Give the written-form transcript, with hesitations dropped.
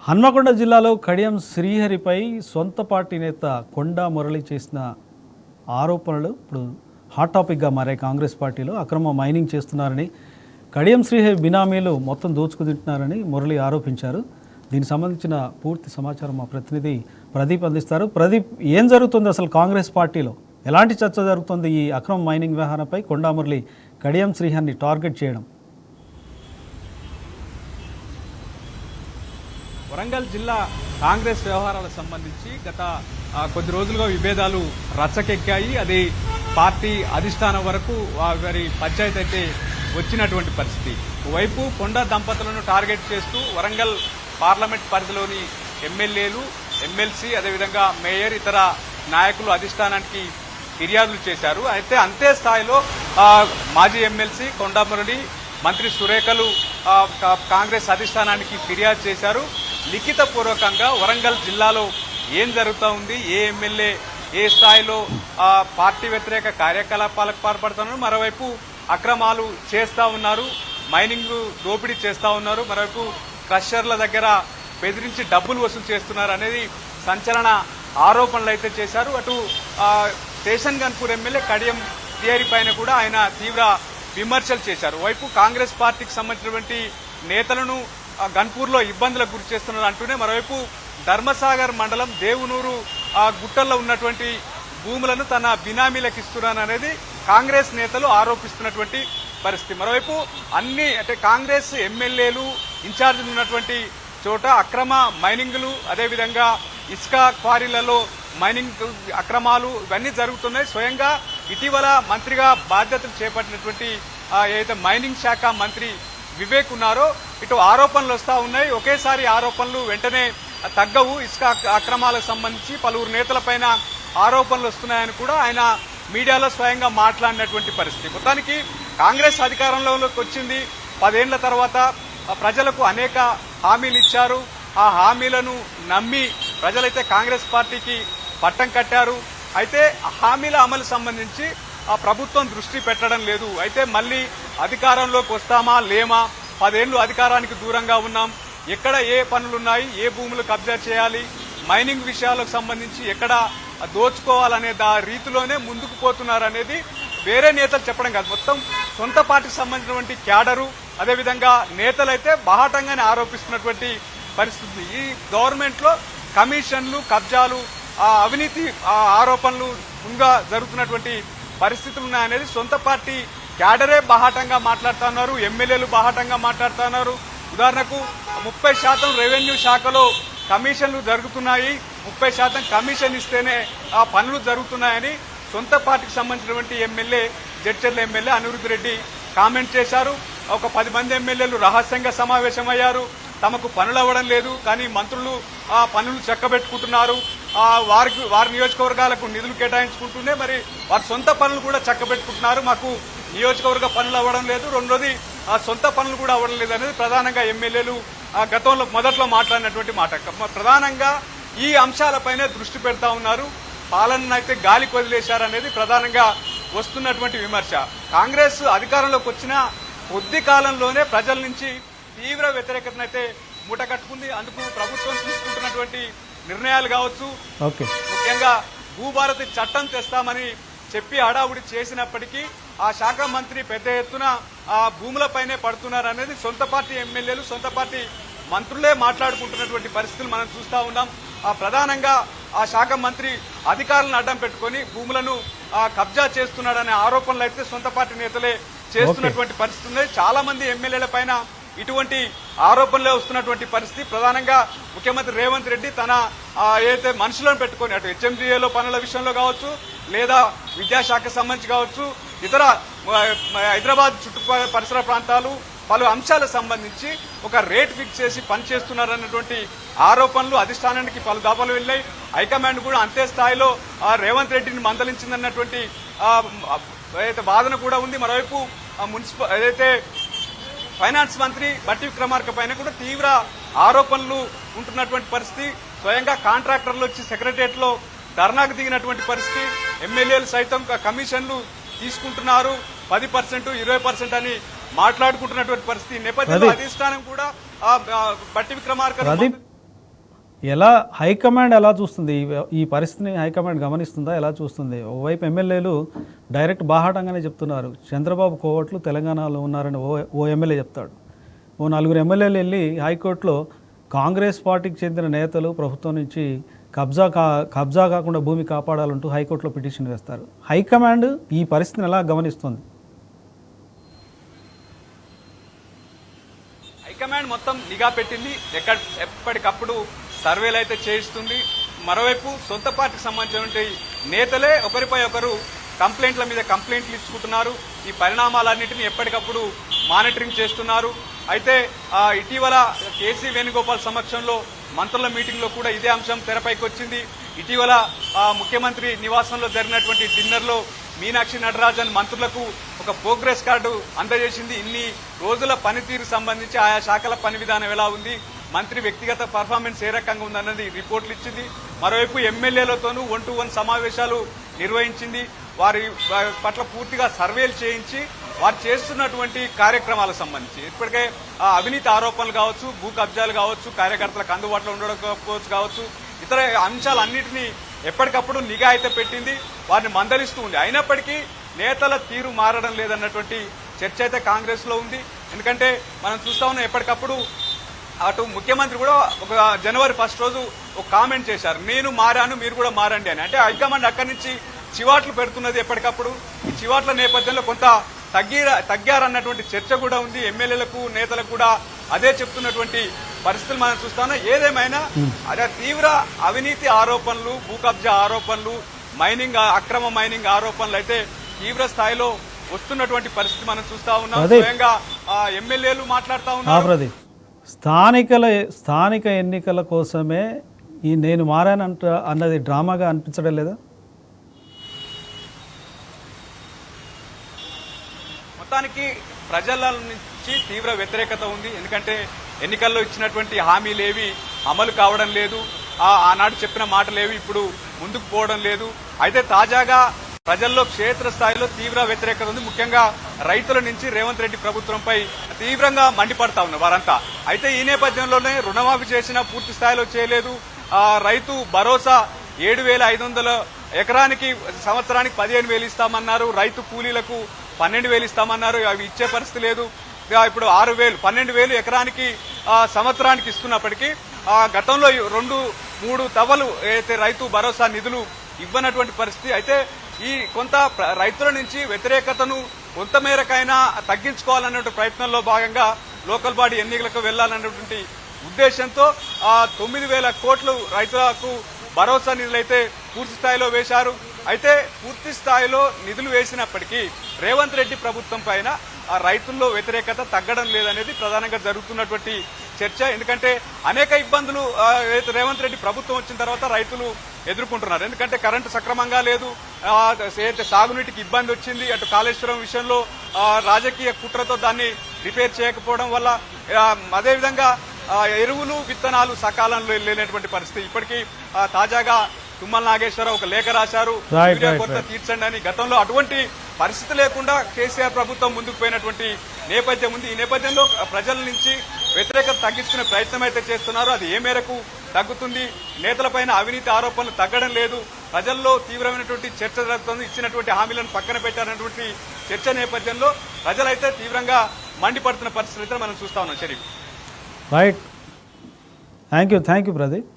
హన్మకొండ జిల్లాలో కడియం శ్రీహరిపై సొంత పార్టీ నేత కొండా మురళి చేసిన ఆరోపణలు ఇప్పుడు హాట్ టాపిక్గా మారాయి. కాంగ్రెస్ పార్టీలో అక్రమ మైనింగ్ చేస్తున్నారని, కడియం శ్రీహరి బినామీలు మొత్తం దోచుకుతింటున్నారని మురళి ఆరోపించారు. దీనికి సంబంధించిన పూర్తి సమాచారం మా ప్రతినిధి ప్రదీప్ అందిస్తారు. ప్రదీప్, ఏం జరుగుతుంది అసలు కాంగ్రెస్ పార్టీలో? ఎలాంటి చర్చ జరుగుతుంది ఈ అక్రమ మైనింగ్ వ్యవహారంపై కొండా మురళి కడియం శ్రీహరిని టార్గెట్ చేయడం? వరంగల్ జిల్లా కాంగ్రెస్ వ్యవహారాలకు సంబంధించి గత కొద్ది రోజులుగా విభేదాలు రచ్చకెక్కాయి. అది పార్టీ అధిష్టానం వరకు వారి పంచాయతీ అయితే వచ్చినటువంటి పరిస్థితి. వైపు కొండ దంపతులను టార్గెట్ చేస్తూ వరంగల్ పార్లమెంట్ పరిధిలోని ఎమ్మెల్యేలు, ఎమ్మెల్సీ, అదేవిధంగా మేయర్, ఇతర నాయకులు అధిష్టానానికి ఫిర్యాదులు చేశారు. అయితే అంతే స్థాయిలో మాజీ ఎమ్మెల్సీ కొండా మురళి, మంత్రి సురేఖలు కాంగ్రెస్ అధిష్టానానికి ఫిర్యాదు చేశారు. లిఖితపూర్వకంగా వరంగల్ జిల్లాలో ఏం జరుగుతూ ఉంది, ఏ ఎమ్మెల్యే ఏ స్థాయిలో పార్టీ వ్యతిరేక కార్యకలాపాలకు పాల్పడుతున్నారు, మరోవైపు అక్రమాలు చేస్తా ఉన్నారు, మైనింగ్ దోపిడీ చేస్తా ఉన్నారు, మరోవైపు క్రషర్ల దగ్గర బెదిరించి డబ్బులు వసూలు చేస్తున్నారు అనేది సంచలన ఆరోపణలు అయితే చేశారు. అటు స్టేషన్ గన్పూర్ ఎమ్మెల్యే కడియం శ్రీహరి పైన కూడా ఆయన తీవ్ర విమర్శలు చేశారు. వైపు కాంగ్రెస్ పార్టీకి సంబంధించినటువంటి నేతలను గన్పూర్లో ఇబ్బందులకు గురి చేస్తున్నారు అంటూనే మరోవైపు ధర్మసాగర్ మండలం దేవునూరు గుట్టల్లో ఉన్నటువంటి భూములను తన బినామీలకు ఇస్తున్నారనేది కాంగ్రెస్ నేతలు ఆరోపిస్తున్నటువంటి పరిస్థితి. మరోవైపు అంటే కాంగ్రెస్ ఎమ్మెల్యేలు ఇన్ఛార్జీలు ఉన్నటువంటి చోట అక్రమ మైనింగ్లు, అదేవిధంగా ఇసుక క్వారీలలో మైనింగ్ అక్రమాలు ఇవన్నీ జరుగుతున్నాయి. స్వయంగా ఇటీవల మంత్రిగా బాధ్యతలు చేపట్టినటువంటి ఏదైతే మైనింగ్ శాఖ మంత్రి వివేక్ ఉన్నారో ఇటు ఆరోపణలు వస్తా ఉన్నాయి. ఒకేసారి ఆరోపణలు వెంటనే తగ్గవు. ఇసుక అక్రమాలకు సంబంధించి పలువురు నేతలపైన ఆరోపణలు వస్తున్నాయని కూడా ఆయన మీడియాలో స్వయంగా మాట్లాడినటువంటి పరిస్థితి. మొత్తానికి కాంగ్రెస్ అధికారంలోకి వచ్చింది 10 ఏళ్ల తర్వాత ప్రజలకు అనేక హామీలు ఇచ్చారు. ఆ హామీలను నమ్మి ప్రజలైతే కాంగ్రెస్ పార్టీకి పట్టం కట్టారు. అయితే హామీల అమలు సంబంధించి ఆ ప్రభుత్వం దృష్టి పెట్టడం లేదు. అయితే మళ్లీ అధికారంలోకి వస్తామా లేమా, 10 ఏళ్లు అధికారానికి దూరంగా ఉన్నాం, ఎక్కడ ఏ పనులున్నాయి, ఏ భూములు కబ్జా చేయాలి, మైనింగ్ విషయాలకు సంబంధించి ఎక్కడ దోచుకోవాలనే రీతిలోనే ముందుకు పోతున్నారనేది వేరే నేతలు చెప్పడం కాదు, మొత్తం సొంత పార్టీకి సంబంధించినటువంటి క్యాడరు, అదేవిధంగా నేతలైతే బాహాటంగానే ఆరోపిస్తున్నటువంటి పరిస్థితి. ఈ గవర్నమెంట్ లో కమిషన్లు, కబ్జాలు, అవినీతి ఆరోపణలు ముందుగా జరుగుతున్నటువంటి పరిస్థితులు ఉన్నాయనేది సొంత పార్టీ క్యాడరే బాహాటంగా మాట్లాడుతున్నారు, ఎమ్మెల్యేలు బాహాటంగా మాట్లాడుతున్నారు. ఉదాహరణకు 30% రెవెన్యూ శాఖలో కమిషన్లు జరుగుతున్నాయి, 30% కమిషన్ ఇస్తేనే ఆ పనులు జరుగుతున్నాయని సొంత పార్టీకి సంబంధించినటువంటి MLA, Jadcherla MLA Anirudh Reddy comment చేశారు. ఒక 10 మంది ఎమ్మెల్యేలు రహస్యంగా సమావేశమయ్యారు. తమకు పనులు అవ్వడం లేదు, కానీ మంత్రులు ఆ పనులు చక్కబెట్టుకుంటున్నారు. వారి నియోజకవర్గాలకు నిధులు కేటాయించుకుంటూనే మరి వారి సొంత పనులు కూడా చక్కబెట్టుకుంటున్నారు. మాకు నియోజకవర్గ పనులు అవ్వడం లేదు, రెండోది సొంత పనులు కూడా అవ్వడం లేదు అనేది ప్రధానంగా ఎమ్మెల్యేలు గతంలో మొదట్లో మాట్లాడినటువంటి మాట. ప్రధానంగా ఈ అంశాలపైనే దృష్టి పెడతా ఉన్నారు. పాలనను అయితే గాలికి వదిలేశారనేది ప్రధానంగా వస్తున్నటువంటి విమర్శ. కాంగ్రెస్ అధికారంలోకి వచ్చిన కొద్ది కాలంలోనే ప్రజల నుంచి తీవ్ర వ్యతిరేకతను అయితే మూటకట్టుకుంది. అందుకు ప్రభుత్వం తీసుకుంటున్నటువంటి నిర్ణయాలు కావచ్చు, ముఖ్యంగా భూభారతి చట్టం తెస్తామని చెప్పి హడావుడి చేసినప్పటికీ ఆ శాఖ మంత్రి పెద్ద ఎత్తున ఆ భూములపైనే పడుతున్నారనేది సొంత పార్టీ ఎమ్మెల్యేలు, సొంత పార్టీ మంత్రులే మాట్లాడుకుంటున్నటువంటి పరిస్థితులు మనం చూస్తా ఉన్నాం. ప్రధానంగా ఆ శాఖ మంత్రి అధికారులను అడ్డం పెట్టుకుని భూములను కబ్జా చేస్తున్నాడనే ఆరోపణలు అయితే సొంత పార్టీ నేతలే చేస్తున్నటువంటి పరిస్థితి ఉంది. చాలా మంది ఎమ్మెల్యేల పైన ఇటువంటి ఆరోపణలే వస్తున్నటువంటి పరిస్థితి. ప్రధానంగా ముఖ్యమంత్రి రేవంత్ రెడ్డి తన ఏదైతే మనుషులను పెట్టుకుని అటు హెచ్ఎండిఏలో పనుల విషయంలో కావచ్చు, లేదా విద్యాశాఖ సంబంధించి కావచ్చు, ఇతర హైదరాబాద్ చుట్టుపక్కల పరిసర ప్రాంతాలు పలు అంశాలకు సంబంధించి ఒక రేట్ ఫిక్స్ చేసి పనిచేస్తున్నారన్నటువంటి ఆరోపణలు అధిష్టానానికి పలు దాపాలు వెళ్లాయి. హైకమాండ్ కూడా అంతే స్థాయిలో రేవంత్ రెడ్డిని మందలించిందన్నటువంటి ఏదైతే వాదన కూడా ఉంది. మరోవైపు మున్సిపల్ ఏదైతే ఫైనాన్స్ మంత్రి బట్టి విక్రమార్క పైన కూడా తీవ్ర ఆరోపణలు ఉంటున్నటువంటి పరిస్థితి. స్వయంగా కాంట్రాక్టర్లు వచ్చి సెక్రటరియట్ లో ధర్నాకు దిగినటువంటి పరిస్థితి. ఎమ్మెల్యేలు సైతం కమిషన్లు తీసుకుంటున్నారు, 10%, 20% అని మాట్లాడుకుంటున్నటువంటి పరిస్థితి. నేపథ్యంలో అధిష్టానం కూడా బట్టి విక్రమార్క ఎలా హైకమాండ్ ఎలా చూస్తుంది ఈ పరిస్థితిని హైకమాండ్ గమనిస్తుందా, ఎలా చూస్తుంది? ఓవైపు ఎమ్మెల్యేలు డైరెక్ట్ బాహాటంగానే చెప్తున్నారు, చంద్రబాబు కోవట్లు తెలంగాణలో ఉన్నారని ఓ ఎమ్మెల్యే చెప్తాడు. ఓ 4 ఎమ్మెల్యేలు వెళ్ళి హైకోర్టులో కాంగ్రెస్ పార్టీకి చెందిన నేతలు ప్రభుత్వం నుంచి కబ్జా కాకుండా భూమి కాపాడాలంటూ హైకోర్టులో పిటిషన్ వేస్తారు. హైకమాండ్ ఈ పరిస్థితిని ఎలా గమనిస్తుంది? హైకమాండ్ మొత్తం నిఘా పెట్టింది, ఎప్పటికప్పుడు సర్వేలు అయితే చేయిస్తుంది. మరోవైపు సొంత పార్టీకి సంబంధించిన నేతలే ఒకరిపై ఒకరు కంప్లైంట్ల మీద కంప్లైంట్లు ఇచ్చుకుంటున్నారు. ఈ పరిణామాలన్నింటినీ ఎప్పటికప్పుడు మానిటరింగ్ చేస్తున్నారు. అయితే ఇటీవల కేసీ వేణుగోపాల్ సమక్షంలో మంత్రుల మీటింగ్లో కూడా ఇదే అంశం తెరపైకి వచ్చింది. ఇటీవల ముఖ్యమంత్రి నివాసంలో జరిగినటువంటి డిన్నర్లో మీనాక్షి నటరాజన్ మంత్రులకు ఒక ప్రోగ్రెస్ కార్డు అందజేసింది. ఇన్ని రోజుల పనితీరు సంబంధించి ఆయా శాఖల పని విధానం ఎలా ఉంది, మంత్రి వ్యక్తిగత పర్ఫార్మెన్స్ ఏ రకంగా ఉందన్నది రిపోర్ట్లు ఇచ్చింది. మరోవైపు ఎమ్మెల్యేలతోనూ 1-to-1 సమావేశాలు నిర్వహించింది. వారి పట్ల పూర్తిగా సర్వేలు చేయించి వారు చేస్తున్నటువంటి కార్యక్రమాలకు సంబంధించి ఇప్పటికే అవినీతి ఆరోపణలు కావచ్చు, భూ కబ్జాలు కావచ్చు, కార్యకర్తలకు అందుబాటులో ఉండకపోవచ్చు కావచ్చు, ఇతర అంశాలన్నింటినీ ఎప్పటికప్పుడు నిఘా అయితే పెట్టింది, వారిని మందలిస్తూ ఉంది. అయినప్పటికీ నేతల తీరు మారడం లేదన్నటువంటి చర్చ అయితే కాంగ్రెస్ లో ఉంది. ఎందుకంటే మనం చూస్తా ఉన్నాం, ఎప్పటికప్పుడు అటు ముఖ్యమంత్రి కూడా ఒక జనవరి 1 రోజు ఒక కామెంట్ చేశారు, నేను మారాను మీరు కూడా మారండి అని. అంటే హైకమాండ్ అక్కడి నుంచి చివాట్లు పెడుతున్నది ఎప్పటికప్పుడు. ఈ చివాట్ల నేపథ్యంలో కొంత తగ్గారన్నటువంటి చర్చ కూడా ఉంది. ఎమ్మెల్యేలకు నేతలకు కూడా అదే చెప్తున్నటువంటి పరిస్థితులు మనం చూస్తాం. ఏదేమైనా అదే తీవ్ర అవినీతి ఆరోపణలు, భూ కబ్జా ఆరోపణలు, అక్రమ మైనింగ్ ఆరోపణలు అయితే తీవ్ర స్థాయిలో వస్తున్నటువంటి పరిస్థితి మనం చూస్తా ఉన్నాం. స్వయంగా ఎమ్మెల్యేలు మాట్లాడుతూ ఉన్నారు. స్థానిక ఎన్నికల కోసమే ఈ నేను మారానంట అన్నది డ్రామాగా అనిపించడం లేదా? మొత్తానికి ప్రజల నుంచి తీవ్ర వ్యతిరేకత ఉంది. ఎందుకంటే ఎన్నికల్లో ఇచ్చినటువంటి హామీలేవి అమలు కావడం లేదు, ఆనాడు చెప్పిన మాటలేవి ఇప్పుడు ముందుకు పోవడం లేదు. అయితే తాజాగా ప్రజల్లో క్షేత్రస్థాయిలో తీవ్ర వ్యతిరేకత ఉంది. ముఖ్యంగా రైతుల నుంచి రేవంత్ రెడ్డి ప్రభుత్వంపై తీవ్రంగా మండిపడతా ఉన్నారు వారంతా. అయితే ఈ నేపథ్యంలోనే రుణమాఫీ చేసినా పూర్తి స్థాయిలో చేయలేదు. రైతు భరోసా 7,500 ఎకరానికి సంవత్సరానికి 15,000 ఇస్తామన్నారు. రైతు కూలీలకు 12,000 ఇస్తామన్నారు, అవి ఇచ్చే పరిస్థితి లేదు. ఇప్పుడు 6,000 12,000 ఎకరానికి సంవత్సరానికి ఇస్తున్నప్పటికీ గతంలో 2-3 తవ్వలు అయితే రైతు భరోసా నిధులు ఇవ్వనటువంటి పరిస్థితి. అయితే ఈ కొంత రైతుల నుంచి వ్యతిరేకతను కొంతమేరకైనా తగ్గించుకోవాలనే ప్రయత్నంలో భాగంగా లోకల్ బాడీ ఎన్నికలకు వెళ్లాలన్నటువంటి ఉద్దేశంతో 9,000 కోట్లు రైతులకు భరోసా నిధులైతే పూర్తి స్థాయిలో వేశారు. అయితే పూర్తి స్థాయిలో నిధులు వేసినప్పటికీ రేవంత్ రెడ్డి ప్రభుత్వం పైన రైతుల్లో వ్యతిరేకత తగ్గడం లేదనేది ప్రధానంగా జరుగుతున్నటువంటి చర్చ. ఎందుకంటే అనేక ఇబ్బందులు రేవంత్ రెడ్డి ప్రభుత్వం వచ్చిన తర్వాత రైతులు ఎదుర్కొంటున్నారు. ఎందుకంటే కరెంటు సక్రమంగా లేదు, సాగునీటికి ఇబ్బంది వచ్చింది, అటు కాళేశ్వరం విషయంలో రాజకీయ కుట్రతో దాన్ని రిపేర్ చేయకపోవడం వల్ల, అదేవిధంగా ఎరువులు విత్తనాలు సకాలంలో లేనటువంటి పరిస్థితి. ఇప్పటికీ తాజాగా తుమ్మల నాగేశ్వరరావు ఒక లేఖ రాశారు, కొరత తీర్చండి అని. గతంలో అటువంటి పరిస్థితి లేకుండా కేసీఆర్ ప్రభుత్వం ముందుకు పోయినటువంటి నేపథ్యం ఉంది. ఈ నేపథ్యంలో ప్రజల నుంచి వ్యతిరేకత తగ్గించుకునే ప్రయత్నం అయితే చేస్తున్నారు. అది ఏ మేరకు తగ్గుతుంది? నేతలపైన అవినీతి ఆరోపణలు తగ్గడం లేదు, ప్రజల్లో తీవ్రమైనటువంటి చర్చ జరుగుతుంది. ఇచ్చినటువంటి హామీలను పక్కన పెట్టారన్నటువంటి చర్చ నేపథ్యంలో ప్రజలైతే తీవ్రంగా మండిపడుతున్న పరిస్థితి అయితే మనం చూస్తా ఉన్నాం. Sharif, right, thank you Pradeep.